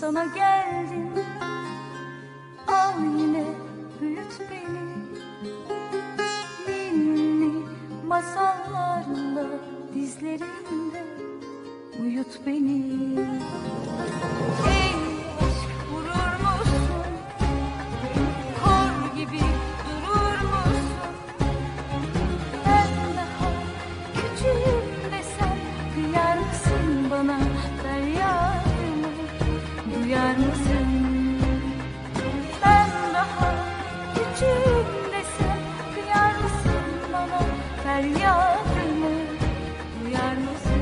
sana geldim. Al yine büyüt beni, ninni masallarla dizlerinde uyut beni. Ey aşk, vurur musun? Kor gibi durur musun? Ben daha küçüğüm desem kıyar mısın bana? Feryadımı duyar mısın? Ben daha küçüğüm desem kıyar mısın bana? Feryadımı duyar mısın?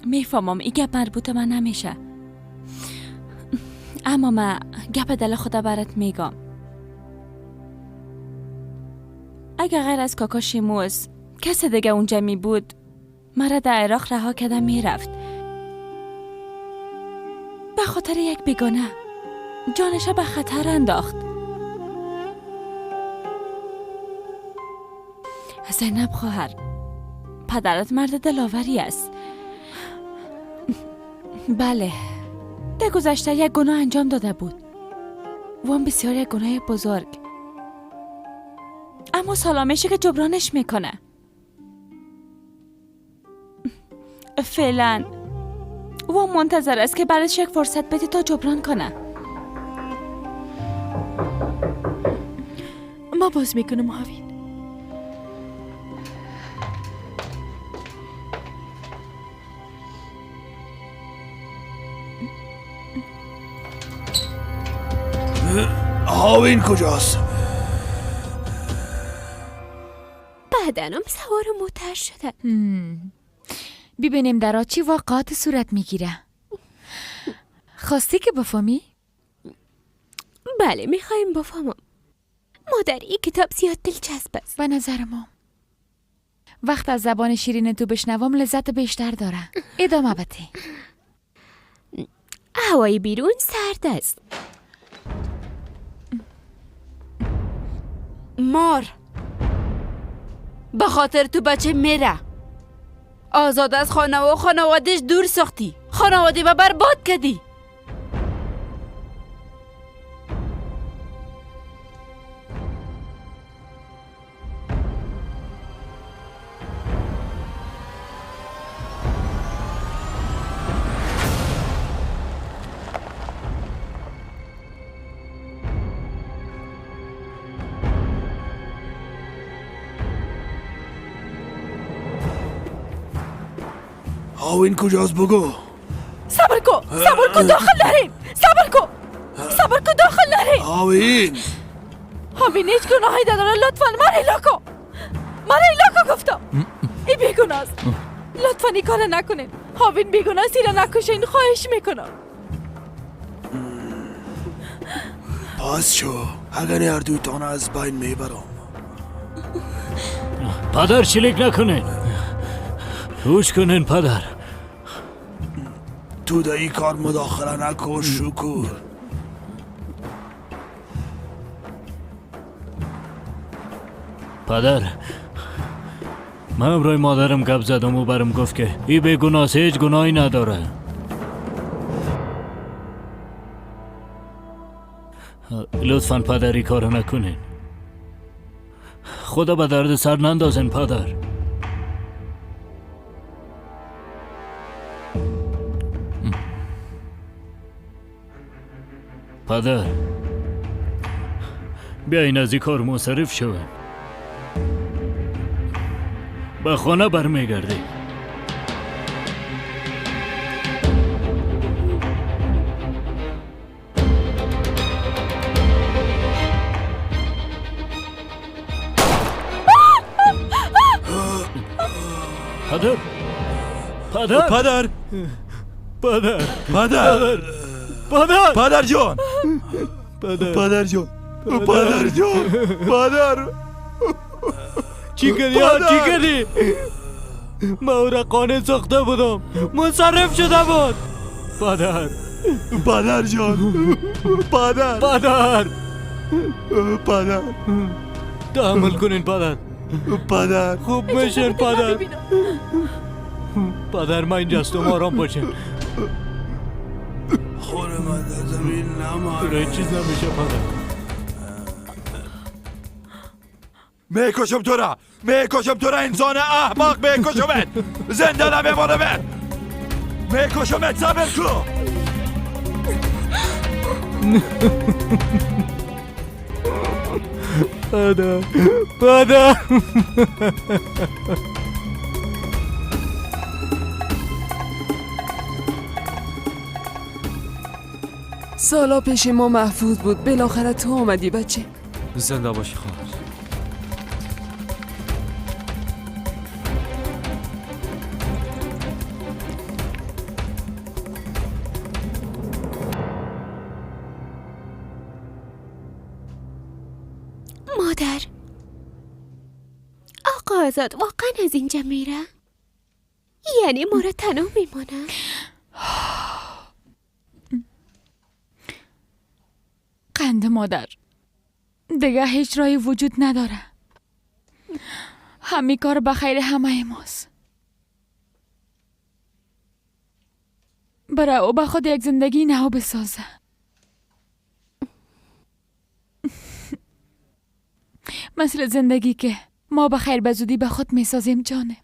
میفهمم این گپ مربوط من نمیشه، اما من گپ دل خدا برات میگم. اگه غیر از کاکا شیموز کس دیگه اونجا می بود، مرا در عراق رها کردم میرفت. به خاطر یک بیگانه جانش به خطر انداخت. زینب خواهر، پدرت مرد دلاوری است. بله، در گذشته یک گناه انجام داده بود و اون بسیار یک گناه بزرگ، اما سلامشه که جبرانش میکنه. فعلا و منتظر است که برایش یک فرصت بدی تا جبران کنه. ما باز میکنم هاوین. هاوین کجاست؟ بدنم سوار موتر شده. ببینیم در چی واقعات صورت میگیره. خواستی که بفهمی؟ بله، میخوایم بفهمم. مادر، این کتاب زیاد دلچسب است. به نظر ما وقت از زبان شیرین تو بشنوم لذت بیشتر داره. ادامه بده. هوای بیرون سرد است. مار، به خاطر تو بچه میره. آزاد از خانه و خانوادهش دور ساختی. خانواده به برباد کردی. هاوین کجاست بگو؟ صبر کن داخل نریم. صبر کن داخل نریم. هاوین هیچ گناهی نداره. لطفاً من ایلاکو گفتم. ای بیگناه است. لطفاً این کار نکنین. هاوین بیگناه است، ایره نکشین. خواهش میکنم. پس شو، اگر هر دویتان از بین میبرم. پدر شلیک نکنین. گوش کنین پدر. تو در این کار مداخله نکن شکر. پدر، من امروی مادرم گپ زدم و برم گفت که ای بیگناه است، هیچ گناهی نداره. لطفاً پدر این کار نکنین. خدا به درد سر نندازین پدر. پدر، بیاین از این کار منصرف شوین. به خانه برمیگردی. پدر پدر پدر پدر پدر پدر پدر جان پدر پدر جان پدر جان پدر چی کردی ها؟ چی کردی؟ من او را قانع ساخته بودم، منصرف شده بود. پدر پدر جان پدر پدر پدر تحمل کنین پدر، پدر خوب میشین پدر. پدر من اینجاستم، آرام باشین. خور من در زمین نمار. هیچ چیز نمیشه پدر. میکشم تو را انسان احمق، میکشمت، زنده نمیمانمت، میکشمت، صبر کن. پدر پدر سالا پیش ما محفوظ بود، بالاخره تو آمدی بچه. زنده باشی خواهر. مادر، آقا آزاد واقعا از اینجا میره؟ یعنی ما را تنها میمونه؟ قند مادر، دیگه هیچ راهی وجود نداره. همین کار به خیر همه ماست. برای او به خود یک زندگی نو بسازه. مثل زندگی که ما به خیر به زودی به خود میسازیم جانه.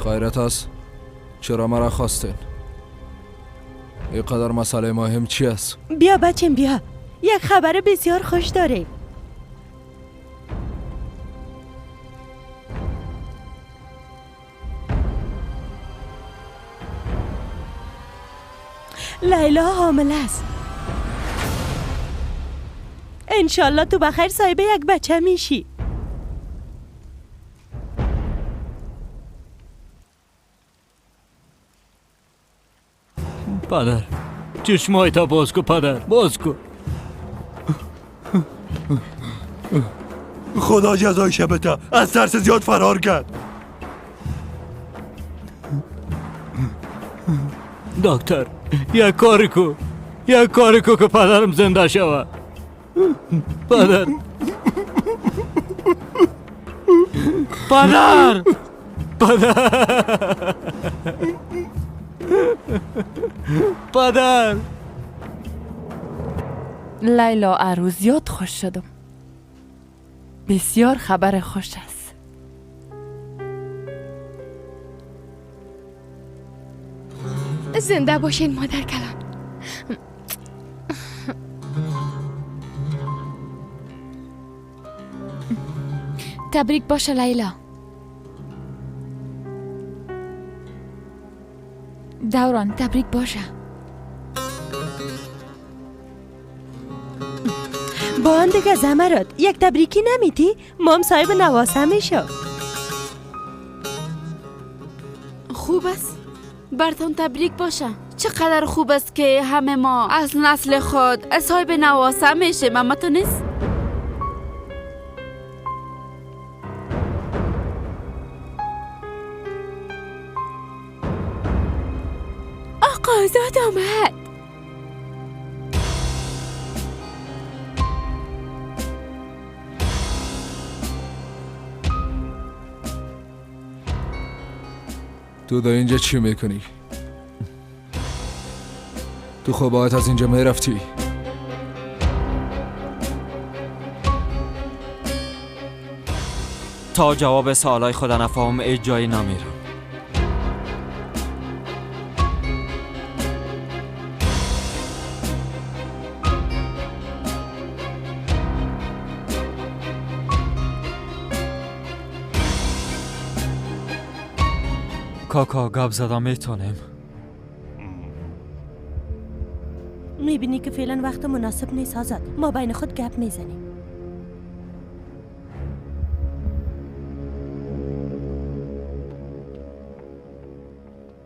خیرت است؟ چرا مرا خواستین؟ اینقدر مسئله مهم چی است؟ بیا بچم بیا، یک خبر بسیار خوش داریم. لیلا حامله است. انشالله تو بخیر صاحب یک بچه میشی. پدر چشمایتا باز کن پدر، باز کن. خدا جزای شبتا، از ترس زیاد فرار کرد. دکتر یک کاری کو که پدرم زنده شوه. پدر پدر پدر پدر. لیلا عروس زیاد خوش شدم. بسیار خبر خوش است. زنده باشین مادر کلان. تبریک باشه لیلا. دوران تبریک باشه. با آن دیگه زمرد یک تبریکی نمیدی؟ مام صاحب نواسه میشو. خوب است، برتون تبریک باشه. چقدر خوب است که همه ما از نسل خود صاحب نواسه میشه. اما تو نیست؟ آقا آزاد آمد. تو در اینجا چی میکنی؟ تو خب باید از اینجا میرفتی. تا جواب سوالای خود نفهم هیچ جایی نمیرم. کاکا گپ زدم میتونیم. میبینی که فعلا وقت مناسب نیست آزاد. ما بین خود گپ میزنیم.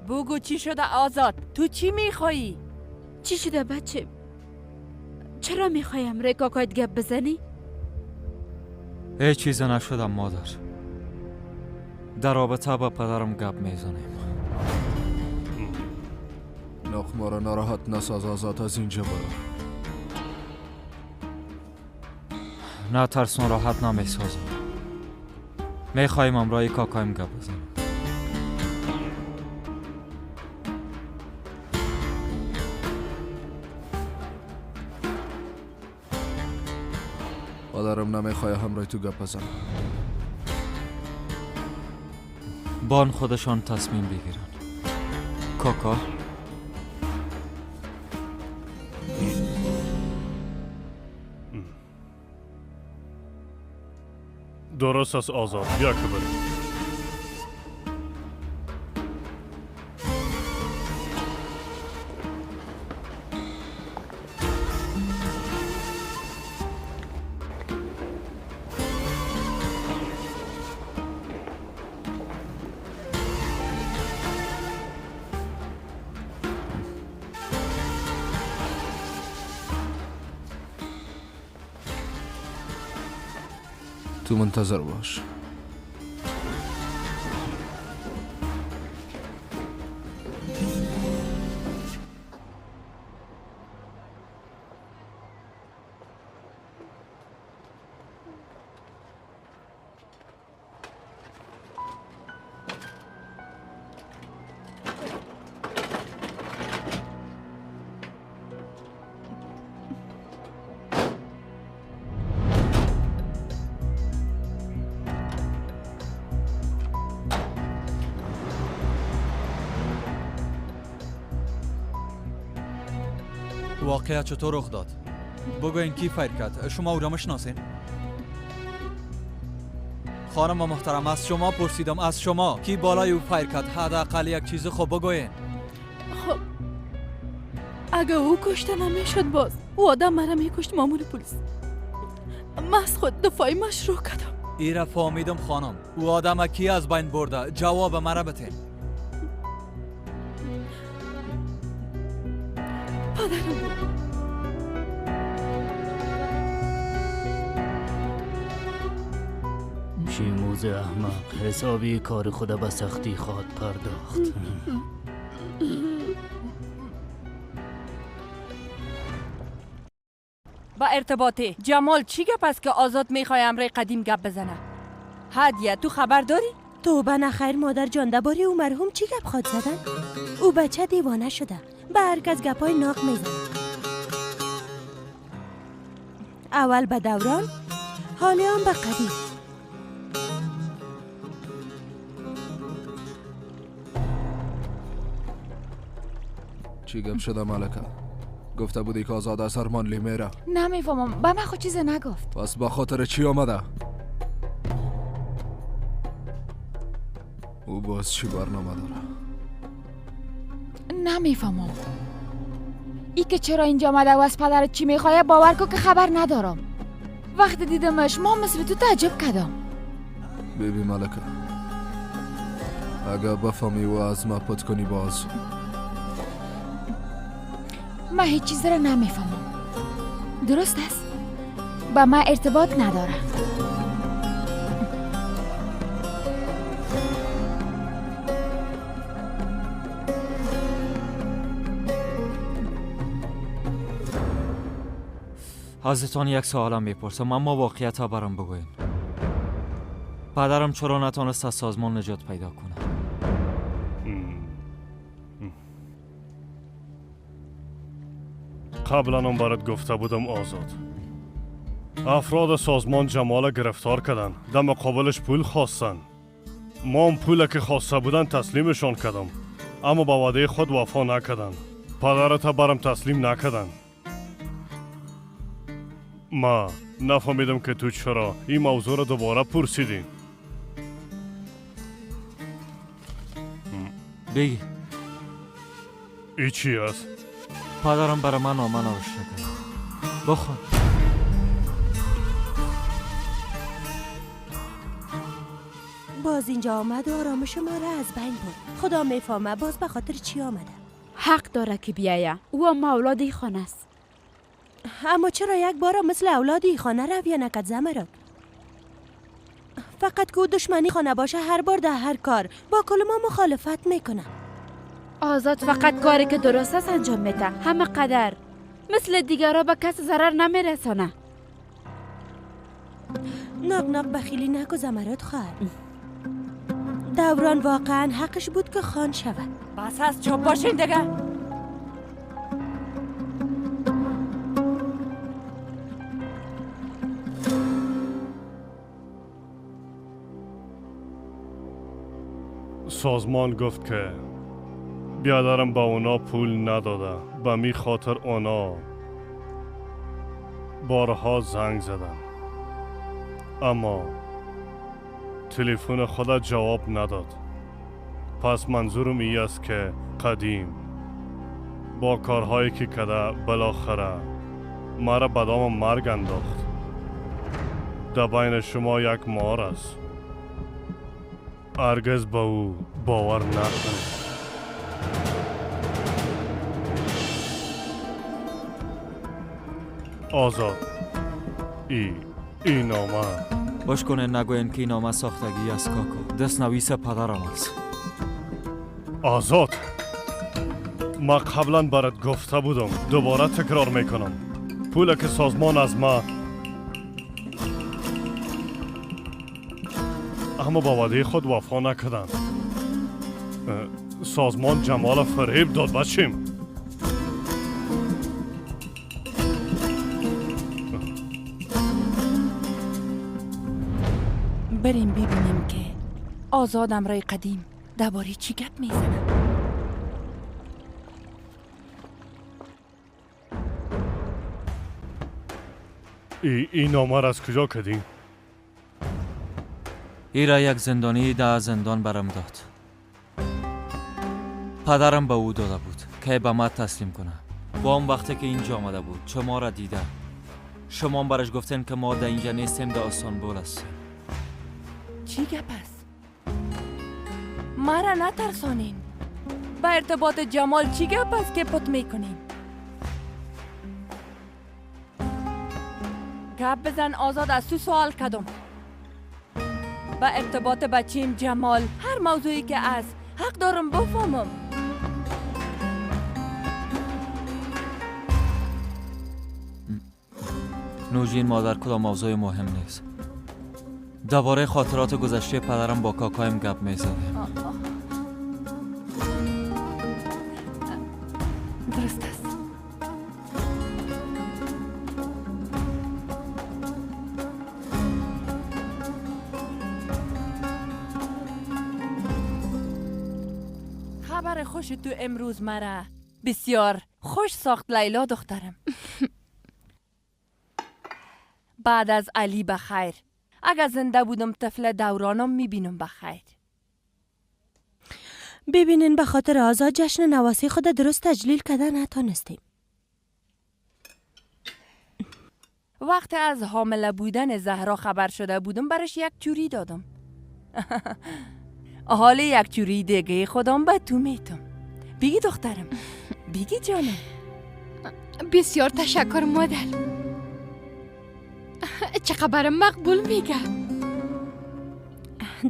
بگو چی شده آزاد؟ تو چی میخوایی؟ چی شده بچه؟ چرا میخوای امره کاکایت گپ بزنی؟ هیچ چیز نشدم مادر. در رابطه با پدرم گپ میزنیم. ما را ناراحت نساز آزاد، از اینجا برو. نه ترسون راحت نمیسازم. میخوایم امرای کاکایم گپ بزنیم. پدرم نمیخواه همراه تو گپ بزنم. بان خودشان تصمیم بگیرن. کاکا درست است آزاد، بیا که بریم. تو منتظر باش. واقعیت چطور رخ داد؟ بگوین کی فایر کرد؟ شما او را میشناسین؟ خانم محترم، از شما پرسیدم، از شما کی بالای او فایر کرد؟ حداقل یک چیز خوب بگوین. خب اگه او کشته نمیشد باز او آدم مرا میکشت مامور پلیس. من از خود دفاعی مشروع کردم. ایره فهمیدم خانم. او آدم کی از بین برده؟ جواب مرا بتین. پدرم بود. شیموز احمق حسابی کار خود به سختی خواهد پرداخت. با ارتباطی جمال چی گپ است که آزاد میخوای امره قدیم گپ بزنه؟ هدیه تو خبر داری؟ توبه نخیر مادر جان، درباره او مرحوم چی گپ خواد زدن؟ او بچه دیوانه شده، به هر کس گپای ناق میزنه. اول به دوران، حالی هم به قدیم. چی گپ شده ملکه؟ گفته بودی که آزاد از هرمانلی میره. نمیفهمم، به من خود چیز نگفت. پس با خاطر چی آمده؟ او باز چی برنامه داره؟ نمیفهمم. ای که چرا اینجا آمده و از پدرت چی میخواه باور کن که خبر ندارم. وقتی دیدمش ما مثل تو تعجب کردم. بیبی ملکه، اگه بفهمی و از ما پت کنی باز من هیچ چیز را نمیفهمم. درست است؟ با من ارتباط نداره. ازتان یک سوالم میپرسم، اما واقعیت ها برام بگوین. پدرم چرا نتونست از سازمان نجات پیدا کنه؟ قبلا هم برات گفته بودم آزاد، افراد سازمان جمال گرفتار کردن. در مقابلش پول خواستن. ما اون پول که خواسته بودن تسلیمشان کردم. اما با وعده خود وفا نکردن. پدرت برام تسلیم نکردن. ما نفهمیدم که تو چرا این موضوع رو دوباره پرسیدین. بگی ای چی است؟ پدرم برای من نامه نوشته کرد. بخون. باز اینجا آمد و آرامش ما را از بین برد. خدا میفهمه باز به خاطر چی آمده. حق داره که بیایه. او هم اولادی خانه است. اما چرا یک بار مثل اولادی خانه رویه نکد زمرد؟ فقط که دشمنی خانه باشه هر بار در هر کار با کل ما مخالفت میکنه. آزاد فقط کاری که درست است انجام میده. همه قدر مثل دیگرها به کس ضرر نمیرسانه. ناق ناق بخیلی نکو زمرد خواهر. دوران واقعا حقش بود که خان شود. بس از چوب باشین دیگه. سازمان گفت که بیادرم با اونا پول نداده. به می خاطر اونا بارها زنگ زدن. اما تلفن خدا جواب نداد. پس منظورم ای است که قدیم با کارهایی که کده بالاخره مرا به دام مرگ انداخت. در بین شما یک مار است. هرگز به او باور نکنید. آزاد این نامه باش کنه نگوین که این نامه ساختگی از کاکو دست نویس پدرم است. آزاد ما قبلا برات گفته بودم دوباره تکرار میکنم. پول که سازمان از ما اما با وعده خود وفا نکردن. سازمان جمال فریب داد بچیم. بریم ببینیم که آزاد امرای قدیم درباره چی گپ میزنه. این نامه را از کجا کردین؟ ای را یک زندانی در زندان برم داد. پدرم به او داده بود که به ما تسلیم کنه. با اون وقتی که اینجا آمده بود شما را دیده. شما برش گفتین که ما در اینجا نیستیم، در استانبول هستیم. چی گپ است؟ مرا نترسانین. با ارتباط جمال چی گپ است که پت میکنین؟ گپ بزن آزاد. از تو سوال کردم. با ارتباط بچیم جمال هر موضوعی که است حق دارم بفهمم. نوجین مادر کدام موضوع مهم نیست. درباره خاطرات گذشته پدرم با کاکایم گپ میزدیم. درست است. خبر خوش تو امروز مرا بسیار خوش ساخت لیلا دخترم. بعد از علی بخیر. اگر زنده بودم طفل دورانم میبینم بخیر. ببینین به خاطر آزاد جشن نواسی خود درست تجلیل کردن نتانستیم. وقتی از حامله بودن زهرا خبر شده بودم برش یک چوری دادم. حال یک چوری دیگه خودم به تو میتم. بگی دخترم. بگی جانم. بسیار تشکر مادر. چه خبر مقبول میگه؟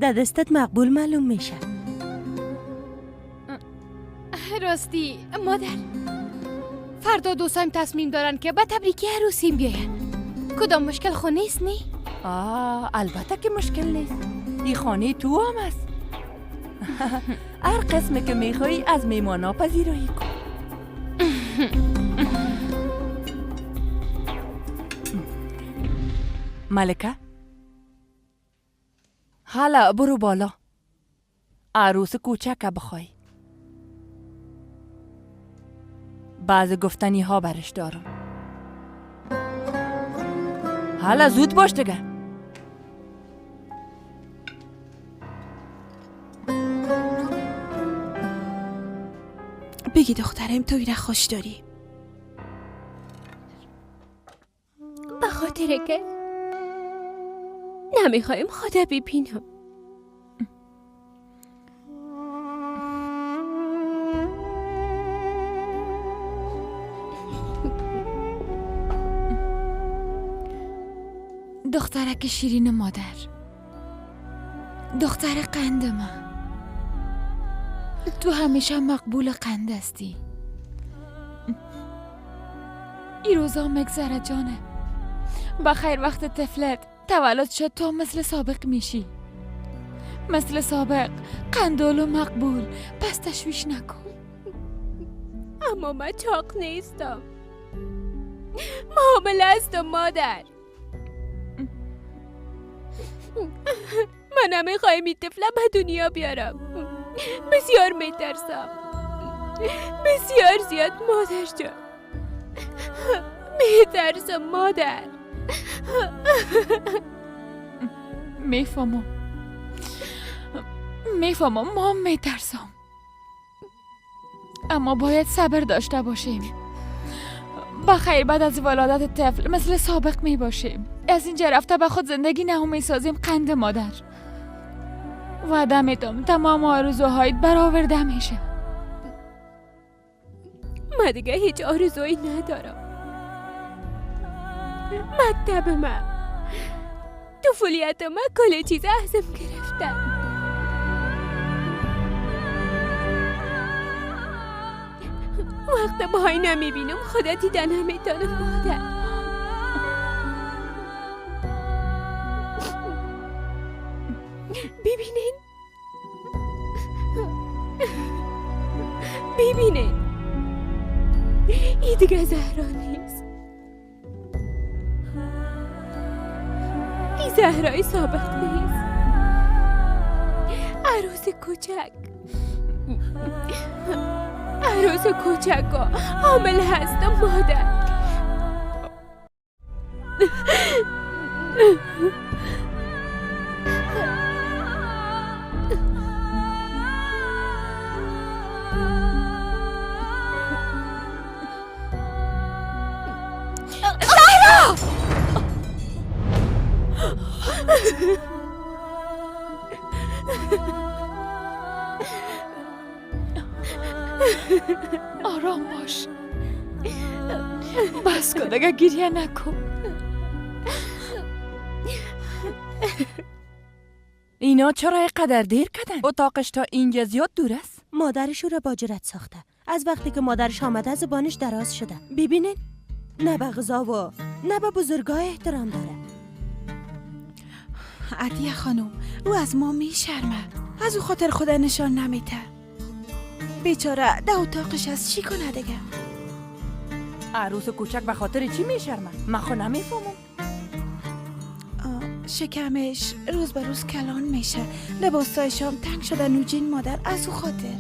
در دستت مقبول معلوم میشه. راستی مادر، فردا دوستایم تصمیم دارن که به تبریکی عروسیم بیاین. کدام مشکل خو نیست نی؟ البته که مشکل نیست. این خانه تو هم است. هر قسمی که میخوایی از میمانا پذیرایی کن. ملکه؟ حالا برو بالا. عروس کوچک بخوای. بعض گفتنی ها برش دارم. حالا زود باش دیگه. بگی دخترم تو ایره خوش داری. به خاطر که نمیخوایم خدا ببینم. دخترک شیرین مادر، دختر قند من، تو همیشه مقبول قند هستی. این روزا مگذره جانه. بخیر وقت طفلت تولد شد تو مثل سابق میشی، مثل سابق قندول و مقبول. پس تشویش نکن. اما من چاق نیستم، معامله هستم مادر. من نمیخوایم این طفله به دنیا بیارم. بسیار میترسم، بسیار زیاد مادر جان. میترسم مادر. میفهمم ما میترسم، اما باید صبر داشته باشیم. بخیر بعد از ولادت طفل مثل سابق می باشیم. از اینجا رفته به خود زندگی نهو می سازیم. قند مادر، وعده میدم تمام آرزوهایت برآورده میشه. من دیگه هیچ آرزویی ندارم. مکتب من، طفولیت من کل چیز ازم گرفتن. وقت باهایی نمیبینم خدا دیدن نمیتونم مادر. ببینین این دیگه زهرا نیست. این زهرای سابق نیست. عروس کوچک، عروس کوچک و حامل هستم مادر. آرام باش، بس کن دیگه گریه نکن. اینا چرا اینقدر دیر کردن؟ اتاقش تا اینجا زیاد دور است. مادرش رو با جرأت ساخته. از وقتی که مادرش آمده زبانش دراز شده. ببینین نه به غذا و نه به بزرگای احترام داره. عدیه خانم او از ما میشرمه، از او خاطر خدا نشان نمیده. بیچاره ده اتاقش از چی کنه دیگه؟ عروس کوچک به خاطر چی میشرمه؟ من خود نمیفهمم. شکمش روز به روز کلان میشه، لباسای شام تنگ شده نوجین مادر، از او خاطر.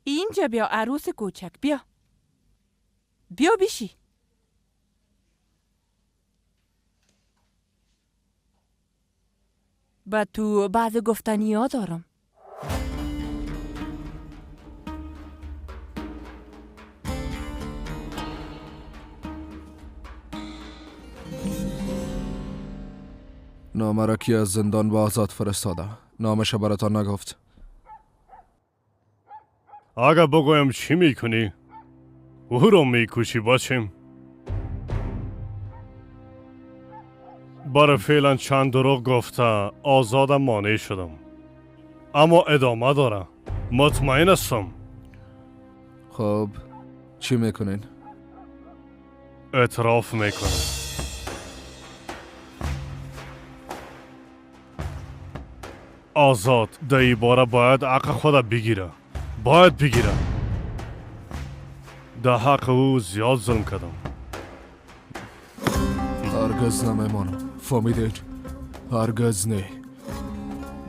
اینجا بیا عروس کوچک، بیا بیا بیشی. با تو بعض گفتنی ها دارم. نامه را کی از زندان به آزاد فرستاده؟ نامش براتان نگفت؟ اگه بگویم چی میکنی؟ او رو میکشی باشیم. برای فعلا چند دروغ گفته آزادم مانع شدم، اما ادامه داره. مطمئن هستم. خب چی میکنین؟ اعتراف میکنم. آزاد در این باره باید حق خود بگیره. باید بگیره. در حق او زیاد ظلم کردم. هرگز نمیمانم. فهمیدید؟ هرگز نه.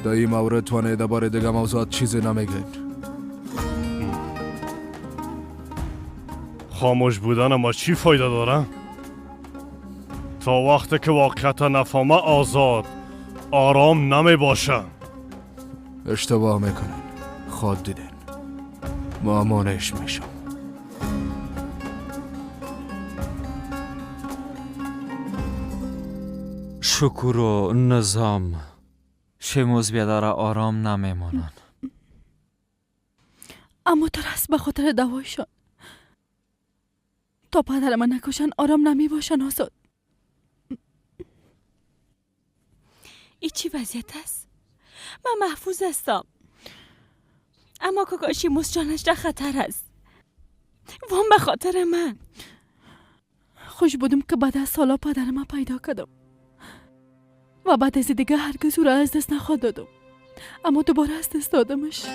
در این مورد توانه درباره دیگه موضوعات چیزی نمیگید. خاموش بودن ما چی فایده داره؟ تا وقتی که واقعیت نفهمه آزاد آرام نمی باشه. اشتباه میکنین. خود دیدین. مامانش میشم. شکر و نظام شموز بیاداره آرام نمیمانن. اما ترس به خاطر دوایشان تا پدر من نکشن آرام نمی باشن. آزاد ای چی وضعیت است؟ من محفوظ هستم، اما کاکاشی جانش در خطر است. وام به خاطر من. خوش بودم که بعد از سالا پدر من پیدا کردم و بعد از دیگه هرگز او را از دست نخواد دادم، اما دوباره از دست دادمش.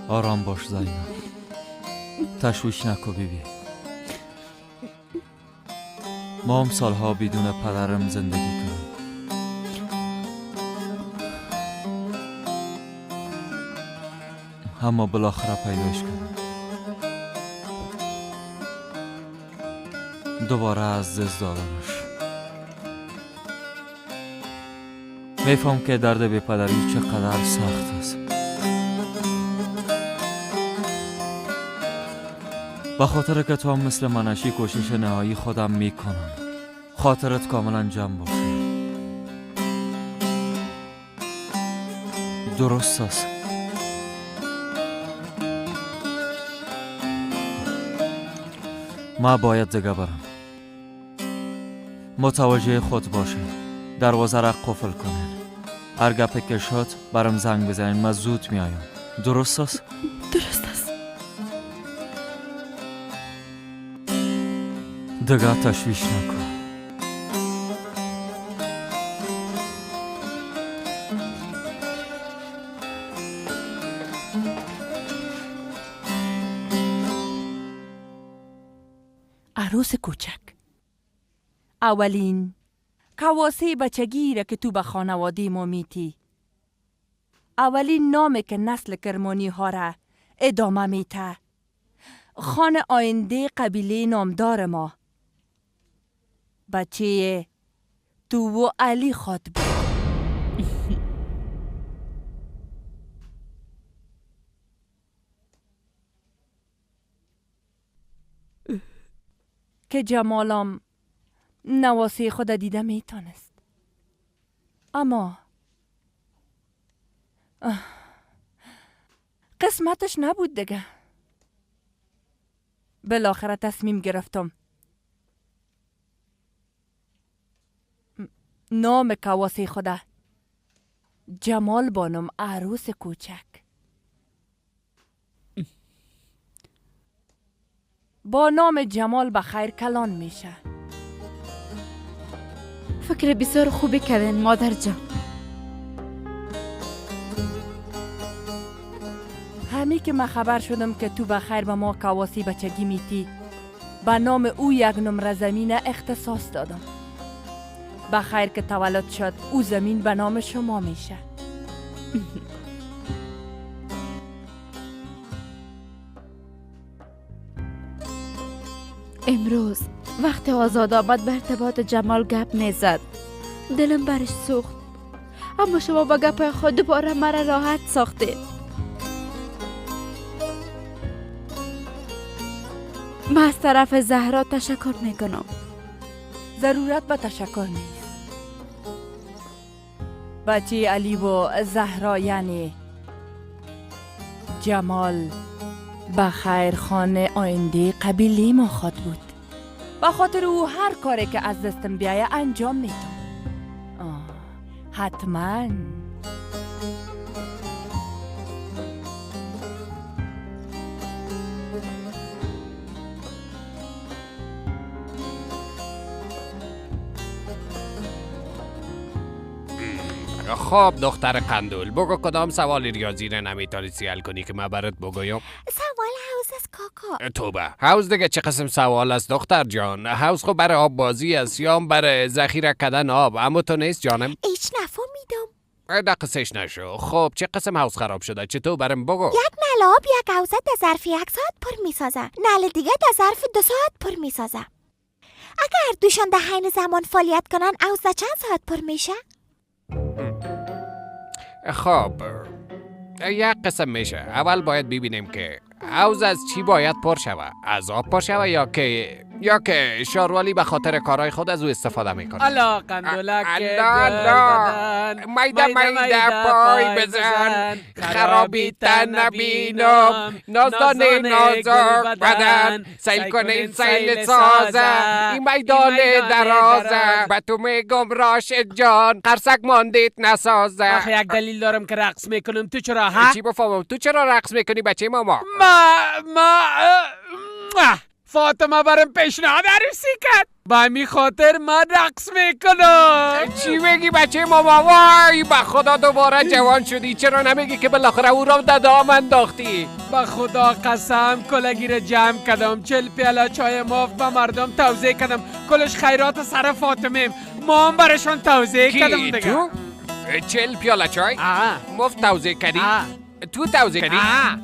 آرام باش زینب. تشویش نکو بیبی. ما هم سالها بدون پدرم زندگی کردم. اما بالاخره پیداش کردم. دوباره از دست دادمش. میفهم که درد بی پدری چقدر سخت است. به خاطر که تو هم مثل منشی کوشش نهایی خودم میکنم. خاطرت کاملا جمع باشه. درست است. ما باید دیگه برم. متوجه خود باشه. دروازه را قفل کنین. هر گپی که شد برام زنگ بزنین. من زود میایم. درست است؟ درست است. دیگه تشویش نکن. عروس کوچک، اولین کواسه بچگی را که تو به خانواده ما میتی، اولین نامی که نسل کرمانی ها را ادامه میته، خان آینده قبیله نامدار ما، بچه تو و علی خود بود. که جمالم نواسه خود دیده میتونست، اما قسمتش نبود دیگه. بالاخره تصمیم گرفتم نام کواسه خدا جمال بانم. عروس کوچک با نام جمال به خیر کلان میشه. فکر بسیار خوبی کردین مادر جان. همی که من خبر شدم که تو به خیر به ما کواسی بچگی میتی، به نام او یک نمره زمین اختصاص دادم. به خیر که تولد شد او زمین به نام شما میشه. امروز وقت آزاد آمد به ارتباط جمال گپ میزد. دلم برش سوخت، اما شما با گپ خود دوباره مرا راحت ساختید. من از طرف زهرا تشکر میکنم. ضرورت به تشکر نیست. بچه علی و زهرا یعنی جمال به خیر خانه آینده قبیله ما خود بود. به خاطر او هر کاری که از دستم بیایه انجام میدم. حتما خب دختر قندول بگو کدام سوال ریاضی را نمیتونی حل کنی که من برات بگویم؟ سوال حوض است کاکا. توبه حوض دیگه چه قسم سوال است دختر جان؟ حوض خب برای آب بازی است یا برای ذخیره کردن آب؟ اما تو نیست جانم؟ هیچ نفهمیدم. دقیقش نشو. خب چه قسم حوض خراب شده؟ چطور برم بگو؟ یک نل آب یک حوض در ظرف 1 ساعت پر میسازه. نل دیگه در ظرف 2 ساعت پر میسازه. اگر دوشان در حین زمان فعالیت کنن حوض در چند ساعت پر میشه؟ خب یک قسم میشه. اول باید ببینیم که حوض از چی باید پر شود؟ از آب پر شود یا که شاروالی به خاطر کارهای خود از او استفاده میکنه؟ الا قندولک میده پای بزن خرابی تن نبینم نازدانه نازک بدن سیل کنه سیل سازه این میدان درازه به تو میگم راشد جان قرصک ماندیت نسازه. آخه یک دلیل دارم که رقص میکنم تو چرا چی بفهمم؟ تو چرا رقص میکنی بچه ماما؟ فاطمه برم پیشنهاد عروسی کرد به همین خاطر من رقص میکنم. چی میگی بچه ماما؟ وای به خدا دوباره جوان شدی. چرا نمیگی که بالاخره او را در دام انداختی؟ به خدا قسم کلگی را جمع کردم 40 پیاله چای مفت به مردم توزیع کردم. کلش خیرات سر فاطمه ما هم برشان توزیع کردم دیگه. تو 40 پیاله چای مفت توزیع کردی؟ تو توزیع کردی؟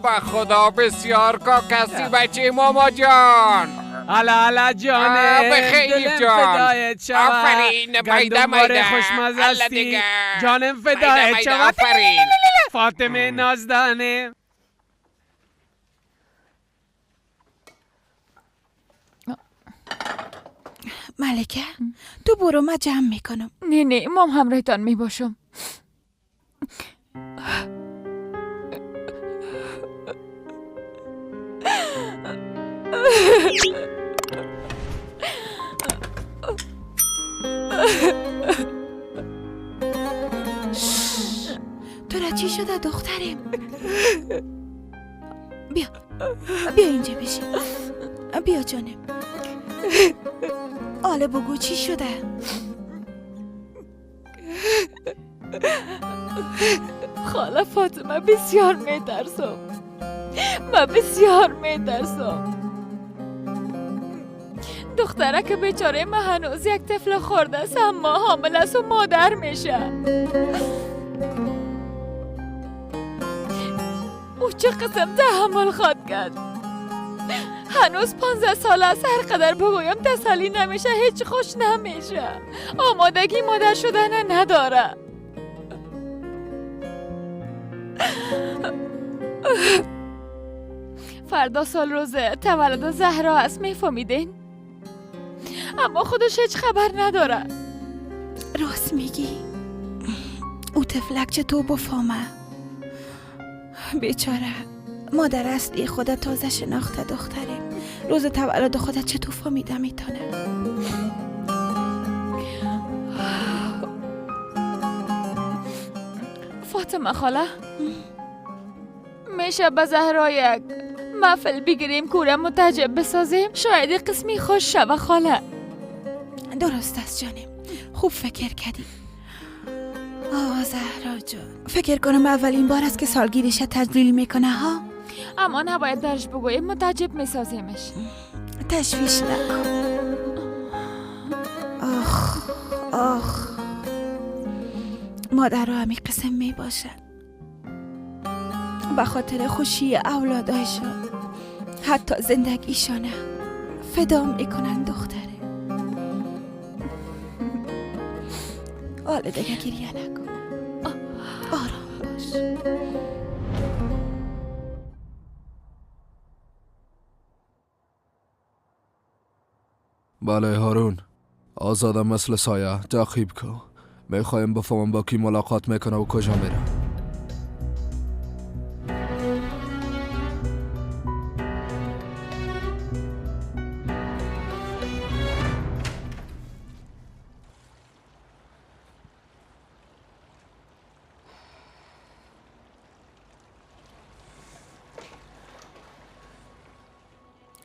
به خدا بسیار کاکسی بچه ماما جان. الا جانه بخیر جان. آفرین میده خوشمزه استی جانم فدایت شود. آفرین فاطمه نازدانه. ملکه تو برو من جمع میکنم. نه مام همراهتان میباشم. تو را چی شده دخترم؟ بیا اینجا بشی. بیا جانم. حالا بگو چی شده؟ خاله فاطمه بسیار میترسم. من بسیار میترسم. دخترک بیچاره من هنوز یک طفل خورده است اما حامل است و مادر میشه. او چه قسم تحمل خواهد کرد؟ هنوز 15 سال است. هر قدر بگویم تسلی نمیشه. هیچ خوش نمیشه. آمادگی مادر شدن نداره. فردا سال روزه تولد زهرا است میفهمیدین؟ اما خودش هیچ خبر نداره. راست میگی. او تفلک چطور بفهمه؟ بیچاره مادر اصلی خودت تازه شناخته دخترم. روز تولد خودت چطور فهمیده میتونه؟ فاطمه خاله میشه به زهرا یک محفل بگیریم کوره متعجب بسازیم؟ شاید قسمی خوش شوه خاله. درست است جانم. خوب فکر کردی. زهرا جان فکر کنم اولین بار است که سالگیریش تجلیل میکنه ها. اما نباید درش بگویم متعجب میسازیمش. تشویش نکن. آخ مادر همین قسم میباشد به خاطر خوشی اولادایشان حتی زندگیشانه فدا میکنن دختره. حالا دیگه گریه نکن. آرام باش. بله هارون آزادم مثل سایه. تعقیب کن. میخوایم بفهمم با کی ملاقات میکنه و کجا میره.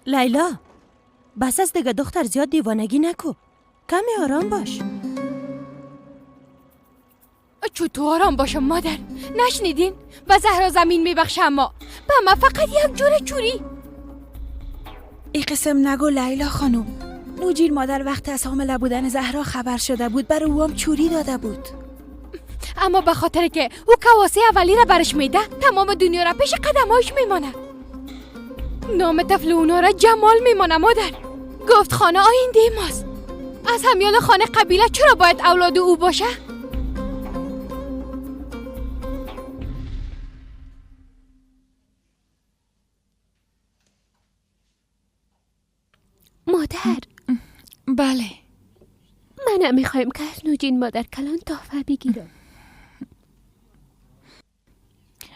لیلا بس از دیگه دختر زیاد دیوانگی نکو. کمی آرام باش. چطور آرام باشم مادر؟ نشنیدین؟ و زهرا زمین میبخشه اما به ما فقط یک جور چوری. این قسم نگو لیلا خانم. نوجین مادر وقتی از حامله بودن زهرا خبر شده بود برای اوام چوری داده بود. اما به خاطر که او کاسه اولی را برش میده تمام دنیا را پیش قدمایش میمانه. نام طفل اونا را جمال میمانه مادر. گفت خانه آینده ماست. از همیان خانه قبیله چرا باید اولاد او باشه؟ مادر. بله. منم میخوایم که از نوجین مادر کلان تحفه بگیرم.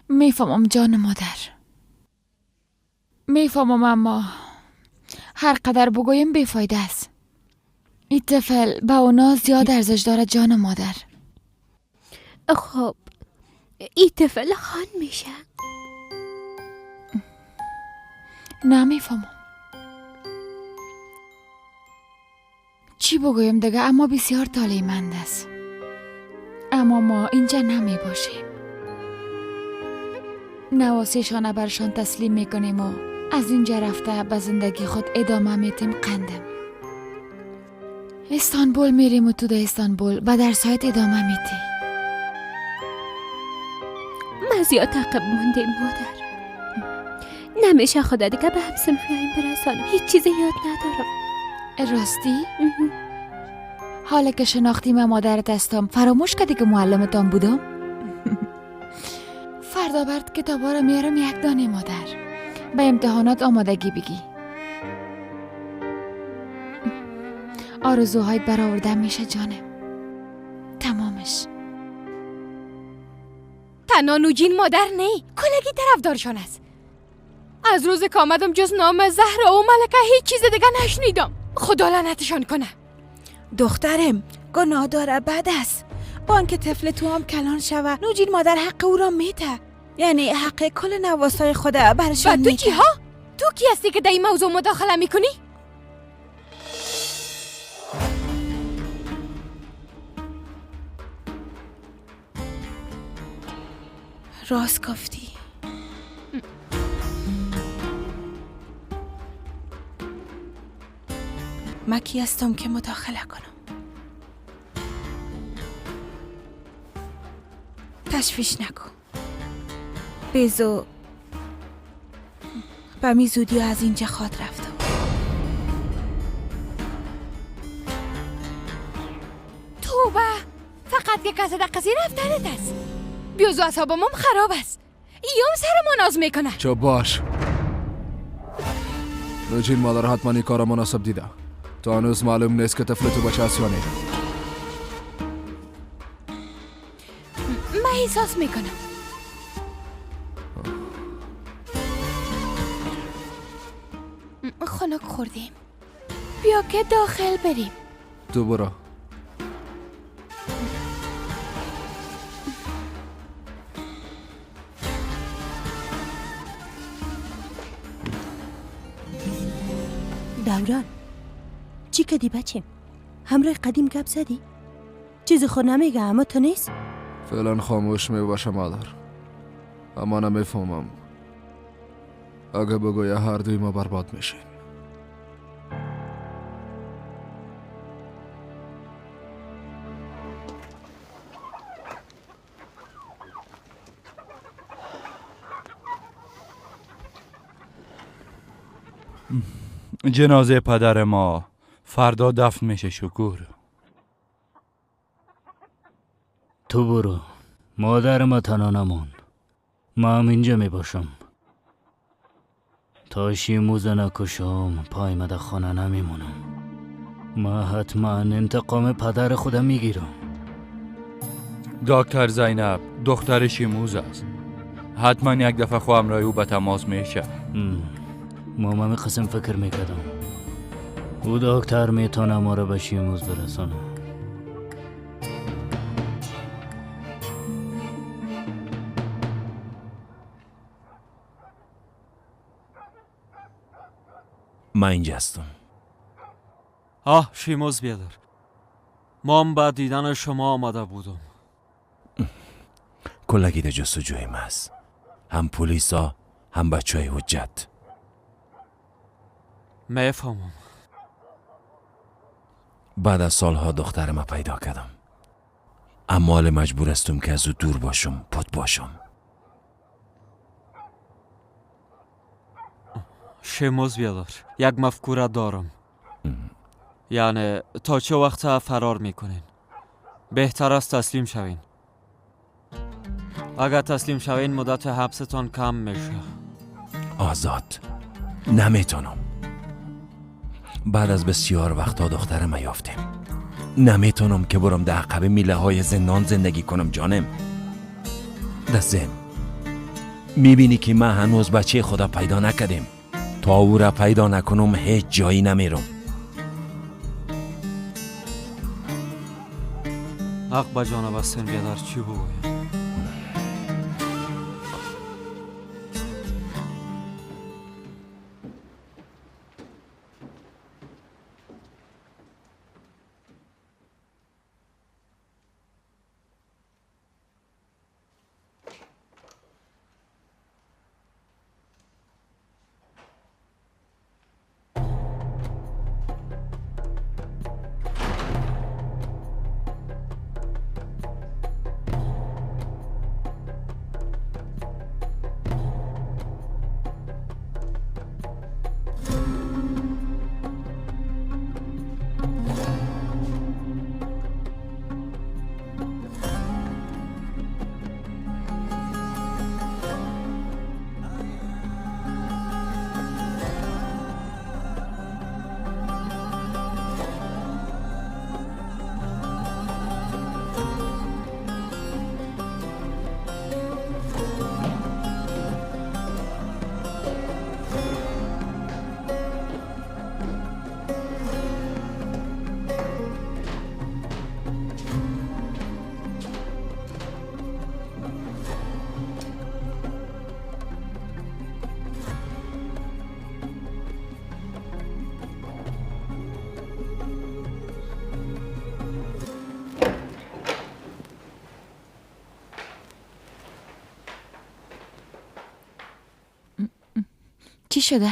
میفهمم جان مادر. میفهمم اما هر قدر بگویم بیفایده است. این طفل به اونا زیاد ارزش داره جان مادر. خب این طفل خان میشه. نمیفهمم چی بگویم دیگه، اما بسیار طالع‌مند است. اما ما اینجا نمی باشیم. نواسیشان برشان تسلیم میکنیم و از اینجا رفته به زندگی خود ادامه میتیم. قندم استانبول میریم و تو در استانبول به درسایت ادامه میتی. ما زیاد عقب موندیم مادر. نمیشه خدا دیگه به همسنفی هایم برسانم. هیچ چیزی یاد ندارم. راستی؟ حالا که شناختی من مادرت هستم فراموش کردی که معلمتان بودم؟ فردا برد کتابا رو میارم یک دانه مادر. به امتحانات آمادگی بگی. آرزوهایت برآورده میشه جانم. تمامش. تنها نوجین مادر نه، کلگی طرفدارشان است. از روز که آمدم جز نام زهرا و ملکه هیچ چیز دیگه نشنیدم. خدا لعنتشان کنه. دخترم گناه داره بد است. با آنکه طفل تو هم کلان شوه نوجین مادر حق او را میته. یعنی حق کل نواسای خود برشان میته. و تو چی ها؟ تو کی هستی که در این موضوع مداخله میکنی؟ راست گفتی. من کی هستم که مداخله کنم؟ تشویش نکن. بیزو به می زودی از اینجا خواد رفتم. توبه فقط که کسی دقیقی رفتنت است. بیوزو اصابم خراب است. ایام سر ناز میکنه. چو باش. نوجین مادر حتما این کار مناسب دیده. تا هنوز معلوم نیست که طفل تو بچه هست یا نه. من احساس میکنم. خنک خوردیم. بیا که داخل بریم. تو برو. دوران چی کدی بچیم؟ همراه قدیم گپ زدی؟ چیز خود نمیگه اما تو نیست؟ فعلا خاموش می باشه مادر. اما نمیفهمم اگه بگوی هر دوی ما برباد میشیم. جنازه پدر ما فردا دفن میشه شکور. تو برو، مادر ما تنها نمون. ما هم اینجا می باشم. تا شیموز نکشم پای مده خانه نمیمونم. ما حتما انتقام پدر خودم میگیرم. دکتر زینب دختر شیموز است. حتما یک دفعه خواهم رای او به تماس میشه. ما قسم فکر میکردم او دکتر میتونه ما رو به شیموز برسانه. من اینجا هستم. شیموز بیادر، من با دیدن شما آمده بودم. کلگی ده جستجوی ماست، هم پلیسا هم بچه های حجت. میفهمم. بعد از سالها دختر ما پیدا کردم، اما حال مجبور استم که از او دور باشم، پت باشم. شیموز بیادر، یک مفکوره دارم. یعنی تا چه وقت فرار میکنین؟ بهتر است تسلیم شوین. اگر تسلیم شوین مدت حبستان کم میشه. آزاد نمیتونم. بعد از بسیار وقتا دختر ما یافتیم. نمیتونم که برم در عقب میله های زندان زندگی کنم جانم. در ذهن میبینی که ما هنوز بچه خدا پیدا نکردیم. تا او را پیدا نکنم هیچ جایی نمیرم. حق با جانب هستین بیادر، چی بگویم؟ چی شده؟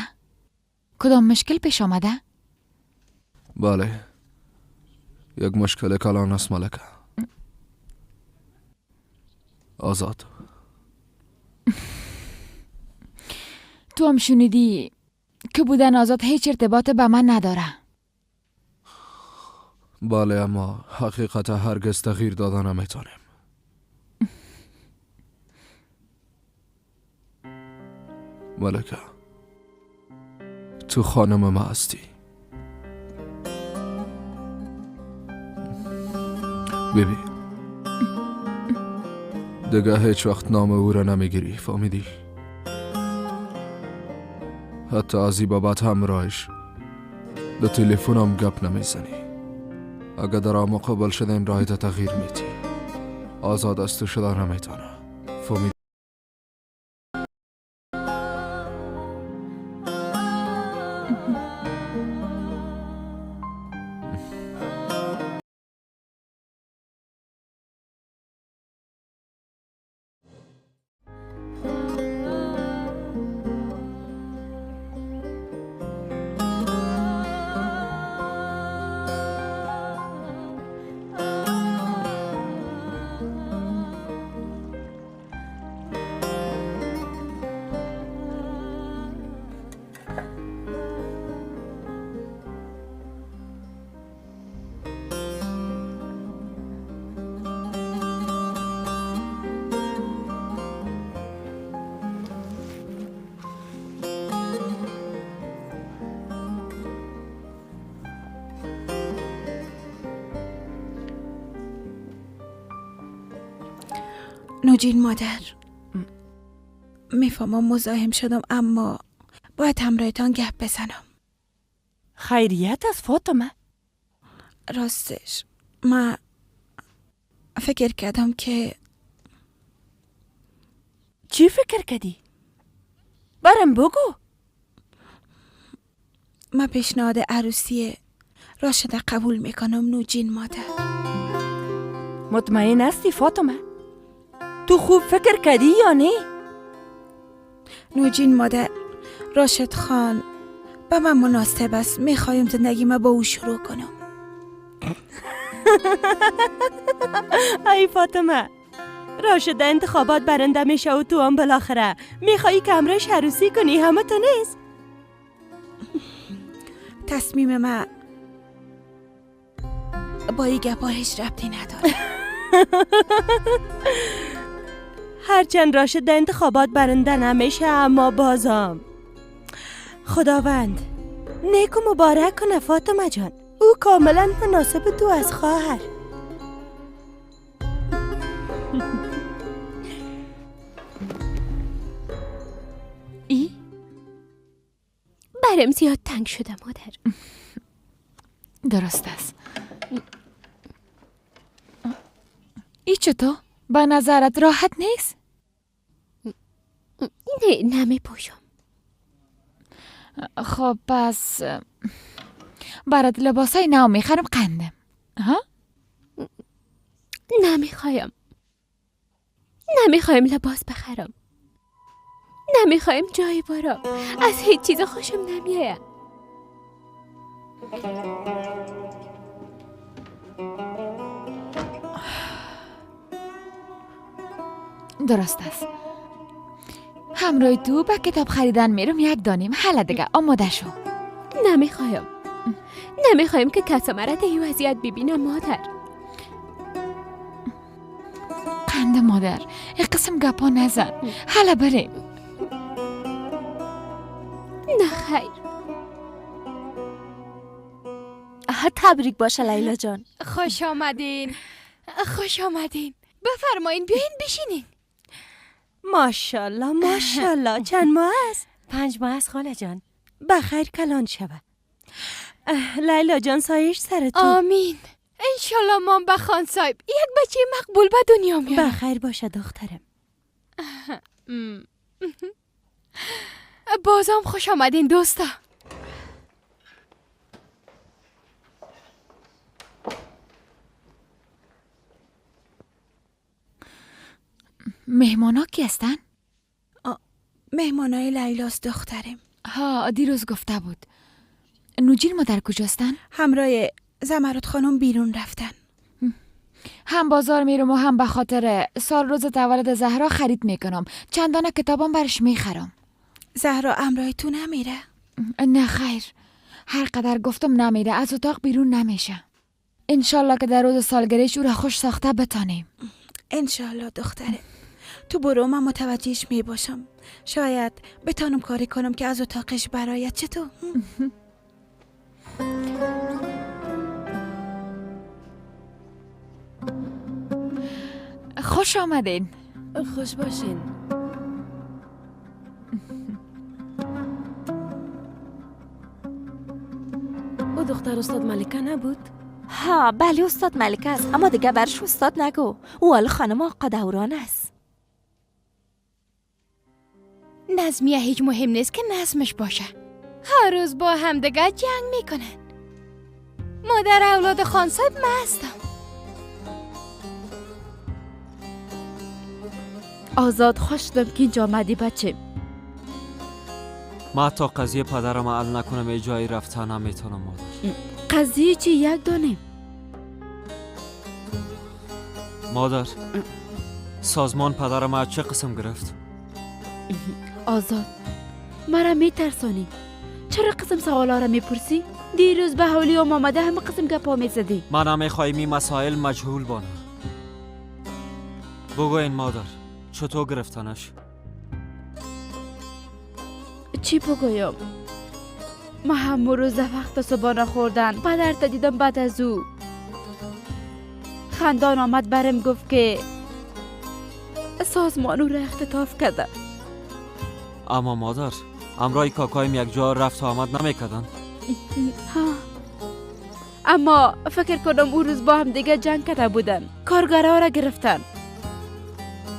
کدام مشکل پیش آمده؟ بله، یک مشکل کلان است ملکه. آزاد، تو هم شنیدی که بودن آزاد هیچ ارتباط به من نداره. بله، اما حقیقت هرگز تغییر دادن نمیتونیم. ملکه، تو خانم ما هستی. بیبی، دیگه هیچ وقت نام او را نمیگیری، فهمیدی؟ حتی از این بابت همراهش در تلفنم گپ نمیزنی. اگر در مقابل شدن راهیت تغییر میتی، آزاد از تو شده نمیتونه، فهمیدی؟ نوجین مادر، میفهمم مزاحم شدم، اما باید همراهتان گپ بزنم. خیریت از فاطمه؟ راستش من فکر کردم که... چی فکر کردی؟ برم بگو. من پیشنهاد عروسی راشد قبول میکنم نوجین مادر. مطمئن هستی فاطمه؟ تو خوب فکر کردی یا نه؟ نوجین مادر، راشد خان به من مناسب است. میخوایم زندگی ما با او شروع کنم. ای فاطمه، راشد انتخابات برنده میشه و تو هم بالاخره میخوایی که همراهش عروسی کنی. همه تو نیست؟ تصمیم من با این گپا هیچ ربطی نداره. هرچند راشد انتخابات برنده نمیشه، اما بازم خداوند نیک و مبارک کنه فاطمه جان. او کاملا مناسب تو از خواهر. ای؟ برم زیاد تنگ شده مادر. درست است. ای چطور؟ به نظرت راحت نیست؟ نه نمیپوشم. خب پس برات لباسای نو میخرم قندم. ها؟ نمیخوایم لباس بخرم. نمیخوایم جایی برم. از هیچ چیز خوشم نمیاد. درست است. همراه تو به کتاب خریدن میرم. یک دانیم حالا دیگه آماده شو. نمیخوایم که کسا مرا دیو اذیت ببینم مادر. قند مادر، یک قسم گپا نزن. حالا بریم. نه خیر. تبریک باشه لیلا جان. خوش آمدین. بفرمایین بیاین بشینین. ماشاءالله ماشاءالله. چند ماه است؟ 5 ماه است خاله جان. بخیر کلان شوه. لیلا جان سایش سر تو. آمین. انشالله مام بخوان صاحب یک بچه مقبول به دنیا میاره. بخیر باشه دخترم. بازم خوش آمدین دوستا. مهمانا کی هستن؟ مهمانای لیلاست دخترم. ها دیروز گفته بود. نوجین مادر کجاستن؟ همراه زمرد خانم بیرون رفتن. هم بازار میرم و هم به خاطر سال روز تولد زهرا خرید میکنم. چندانه کتابم برش میخرم. زهرا همراه تو نمیره؟ نه خیر. هر قدر گفتم نمیره. از اتاق بیرون نمیشه. انشالله که در روز سالگریش او را خوش ساخته بتانیم. انشالله دختره. تو برو، من متوجهش میباشم. شاید بتانم کاری کنم که از اتاقش برایت. چطور؟ خوش آمدین. خوش باشین. او دختر استاد ملکه نبود؟ ها بله استاد ملکه است، اما دیگه برش استاد نگو. او حال خانم آقا دوران است. نظمیه هیچ مهم نیست که نظمش باشه. هر روز با همدیگه جنگ میکنن. مادر اولاد خان صاحب من هستم. آزاد خوش شدم که اینجا آمدی بچه. من تا قضیه پدرم حل نکنم ای جایی رفتن نمیتونم مادر. قضیه چی؟ یک دانه مادر سازمان پدرم از چه قسم گرفت؟ آزاد مرا میترسانی. چرا قسم سوالا را میپرسی؟ دیروز به حولی ام آمده همه قسم گپا میزدی. من نمیخوایم این مسائل مجهول بانه. بگوین مادر چطور گرفتنش؟ چی بگویم؟ من هم روز وقت صبحانه خوردن پدرت دیدم. بعد از او خندان آمد برم گفت که سازمان او را اختطاف کرده. اما مادر امرای کاکایم یک جا رفت و آمد نمیکردن. ها اما فکر کنم او روز با هم دیگه جنگ کرده بودن. کارگرها را گرفتن.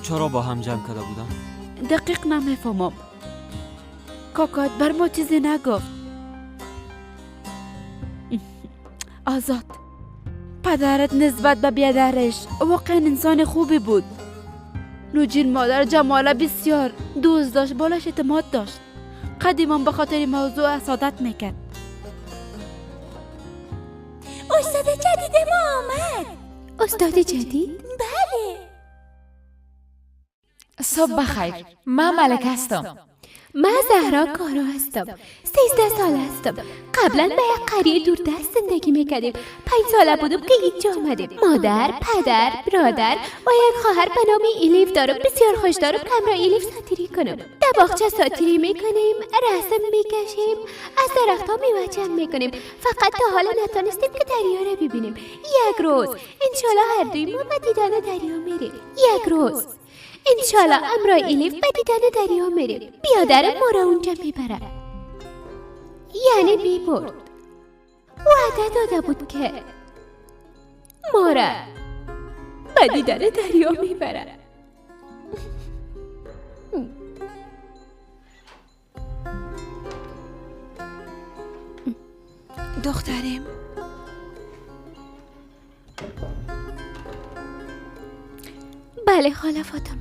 چرا با هم جمع کرده بودن؟ دقیق نمیفهمم. کاکات بر ما چیزی نگفت. آزاد، پدرت نسبت به بیادرش واقعا انسان خوبی بود. نوجین مادر جماله بسیار دوست داشت، بالاش اعتماد داشت. قدیما به خاطر موضوع حسادت میکرد. استاد جدید ما آمد. استاد جدید؟ بله. صبح بخیر، من ملک هستم. من زهرا کارو هستم. 13 سال هستم. قبلا به یک قریه دوردست زندگی میکردیم. 5 ساله بودم که اینجا آمدیم. مادر، پدر، برادر و یک خواهر به نام ایلیف دارم. بسیار خوش دارم که همراه ایلیف ساتیری کنم. در باغچه ساتیری میکنیم، رسم میکشیم، از درختها میوه جمع میکنیم. فقط تا حالا نتونستیم که دریا رو ببینیم. یک روز انشالله هر دوی ما به دیدن دریا میریم. یک روز انشالله امرای ایلیف به دیدن دریا میریم. بیادر ما را اونجا میبره. یعنی میبرد. وعده داده بود که ما را به دیدن دریا میبره. دخترم، بله خاله فاطمه.